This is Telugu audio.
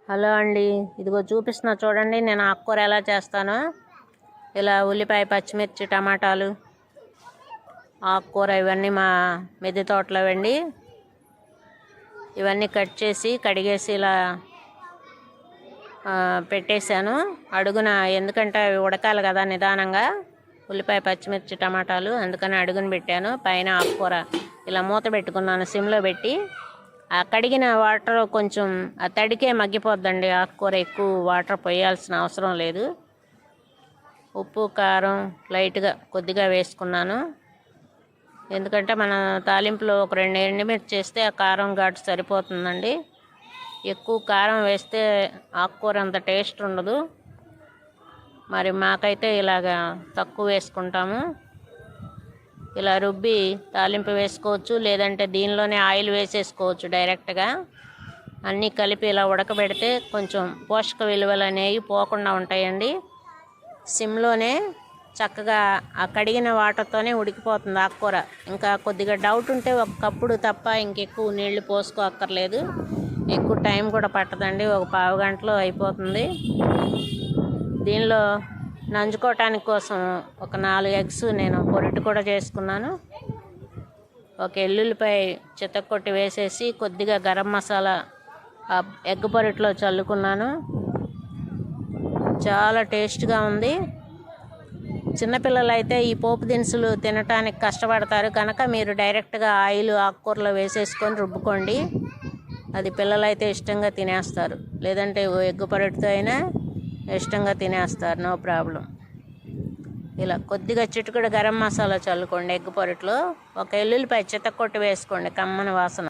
హలో అండి, ఇదిగో చూపిస్తున్నా చూడండి. నేను ఆకుకూర ఎలా చేస్తానో. ఇలా ఉల్లిపాయ, పచ్చిమిర్చి, టమాటాలు, ఆకుకూర ఇవన్నీ మా మిద్దె తోటలో అండి. ఇవన్నీ కట్ చేసి కడిగేసి ఇలా పెట్టేశాను అడుగున. ఎందుకంటే అవి ఉడకాలి కదా నిదానంగా, ఉల్లిపాయ, పచ్చిమిర్చి, టమాటాలు. అందుకని అడుగున పెట్టాను. పైన ఆకుకూర ఇలా మూత పెట్టుకున్నాను సిమ్లో పెట్టి. ఆ కడిగిన వాటర్ కొంచెం ఆ తడికే మగ్గిపోద్దండి ఆకుకూర. ఎక్కువ వాటర్ పోయాల్సిన అవసరం లేదు. ఉప్పు, కారం లైట్గా కొద్దిగా వేసుకున్నాను. ఎందుకంటే మన తాలింపులో ఒక 2 ఎండుమిర్చి చేస్తే ఆ కారం ఘాటు సరిపోతుందండి. ఎక్కువ కారం వేస్తే ఆకుకూర అంత టేస్ట్ ఉండదు. మరి మాకైతే ఇలాగా తక్కువ వేసుకుంటాము. ఇలా రుబ్బి తాలింపు వేసుకోవచ్చు, లేదంటే దీనిలోనే ఆయిల్ వేసేసుకోవచ్చు డైరెక్ట్గా. అన్నీ కలిపి ఇలా ఉడకబెడితే కొంచెం పోషక విలువలు అనేవి పోకుండా ఉంటాయండి. సిమ్లోనే చక్కగా ఆ కడిగిన వాటర్తోనే ఉడికిపోతుంది ఆకుకూర. ఇంకా కొద్దిగా డౌట్ ఉంటే ఒకప్పుడు తప్ప ఇంకెక్కువ నీళ్లు పోసుకోక్కర్లేదు. ఎక్కువ టైం కూడా పట్టదండి, ఒక పావు గంటలో అయిపోతుంది. దీనిలో నంచుకోవటానికి కోసం ఒక 4 ఎగ్స్ నేను పొరిటి కూడా చేసుకున్నాను. ఒక ఎల్లుల్లిపాయ చితక్కొట్టి వేసేసి కొద్దిగా గరం మసాలా ఆ ఎగ్ పొరిటిలో చల్లుకున్నాను. చాలా టేస్ట్గా ఉంది. చిన్నపిల్లలు అయితే ఈ పోపు దినుసులు తినటానికి కష్టపడతారు కనుక మీరు డైరెక్ట్గా ఆయిల్ ఆకుకూరలో వేసేసుకొని రుబ్బుకోండి. అది పిల్లలైతే ఇష్టంగా తినేస్తారు. లేదంటే ఎగ్ పొరిటితో అయినా ఇష్టంగా తినేస్తారు, నో ప్రాబ్లం. ఇలా కొద్దిగా చిటికెడు గరం మసాలా చల్లుకోండి ఎగ్ పొరిటిలో. ఒక ఎల్లుల్లిపాయ చితక్కొట్టి వేసుకోండి, కమ్మని వాసన.